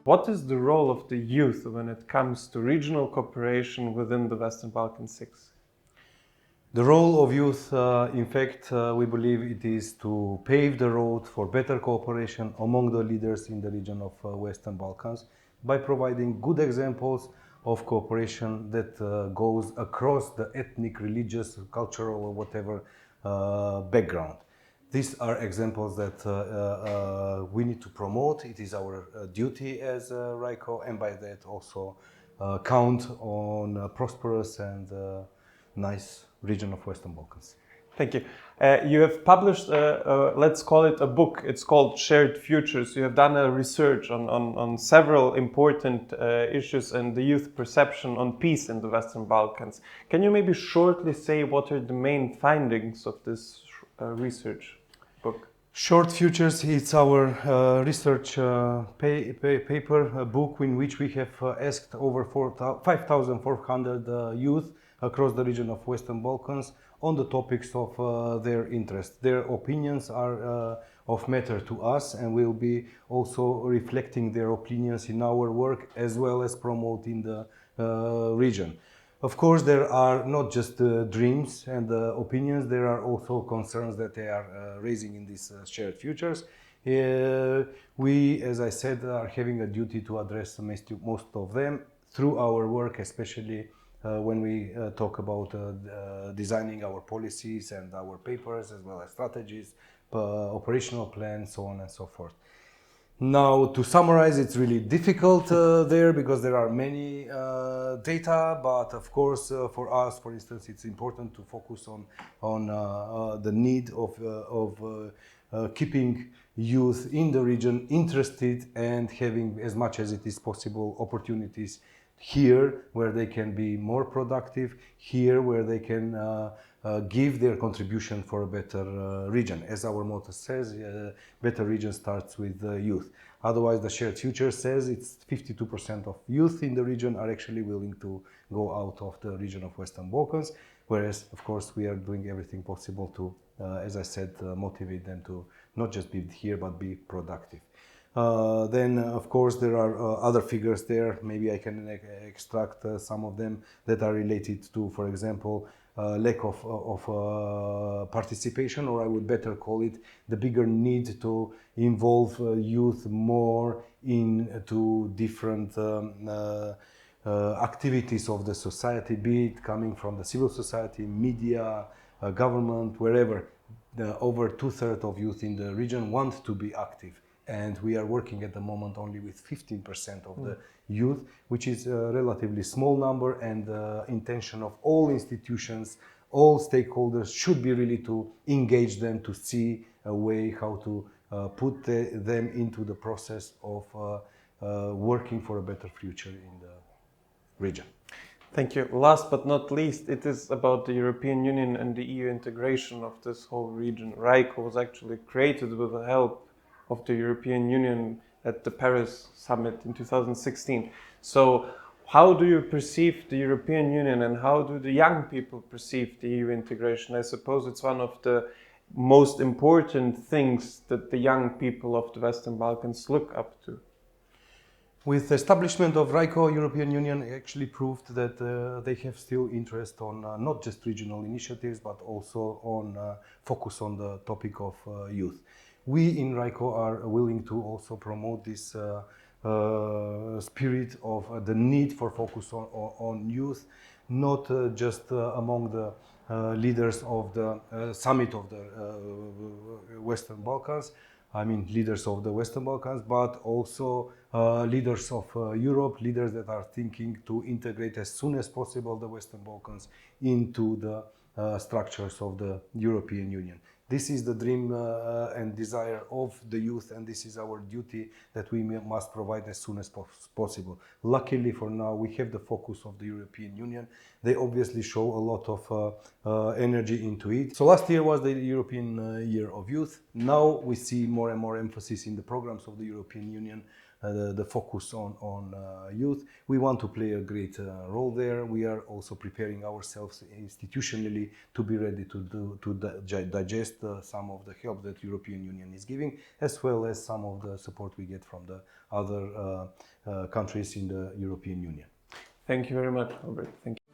what is the role of the youth when it comes to regional cooperation within the Western Balkans 6? The role of youth, in fact, we believe it is to pave the road for better cooperation among the leaders in the region of Western Balkans by providing good examples of cooperation that goes across the ethnic, religious, cultural or whatever background. These are examples that we need to promote. It is our duty as RYCO, and by that also count on a prosperous and nice region of Western Balkans. Thank you. You have published, let's call it a book. It's called Shared Futures. You have done a research on several important issues and the youth perception on peace in the Western Balkans. Can you maybe shortly say what are the main findings of this research book? Short Futures, it's our research paper, a book in which we have asked over 5,400 youth across the region of Western Balkans on the topics of their interest. Their opinions are of matter to us, and we'll be also reflecting their opinions in our work as well as promoting the region. Of course, there are not just dreams and opinions, there are also concerns that they are raising in these shared futures. We, as I said, are having a duty to address most of them through our work, especially when we talk about designing our policies and our papers, as well as strategies, operational plans, so on and so forth. Now, to summarize, it's really difficult there because there are many data, but of course, for us, for instance, it's important to focus on the need of keeping youth in the region interested and having, as much as it is possible, opportunities here where they can be more productive, here where they can give their contribution for a better region. As our motto says, better region starts with youth. Otherwise, the Shared Future says it's 52% of youth in the region are actually willing to go out of the region of Western Balkans, whereas, of course, we are doing everything possible to, as I said, motivate them to not just be here, but be productive. Then, of course, there are other figures there. Maybe I can extract some of them that are related to, for example, lack of participation, or I would better call it the bigger need to involve youth more into different activities of the society, be it coming from the civil society, media, government, wherever. Over 2/3 of youth in the region want to be active. And we are working at the moment only with 15% of the youth, which is a relatively small number, and the intention of all institutions, all stakeholders should be really to engage them, to see a way how to put them into the process of working for a better future in the region. Thank you. Last but not least, it is about the European Union and the EU integration of this whole region. RYCO was actually created with the help of the European Union at the Paris Summit in 2016. So how do you perceive the European Union and how do the young people perceive the EU integration? I suppose it's one of the most important things that the young people of the Western Balkans look up to. With the establishment of RYCO, European Union actually proved that they have still interest on not just regional initiatives, but also on focus on the topic of youth. We in RYCO are willing to also promote this spirit of the need for focus on youth, not just among the leaders of the summit of the Western Balkans, I mean leaders of the Western Balkans, but also leaders of Europe, leaders that are thinking to integrate as soon as possible the Western Balkans into the structures of the European Union. This is the dream and desire of the youth, and this is our duty that we must provide as soon as possible. Luckily for now, we have the focus of the European Union. They obviously show a lot of energy into it. So last year was the European Year of Youth. Now we see more and more emphasis in the programs of the European Union the focus on youth. We want to play a great role there. We are also preparing ourselves institutionally to be ready to digest some of the help that European Union is giving, as well as some of the support we get from the other countries in the European Union. Thank you very much, Albert. Thank you.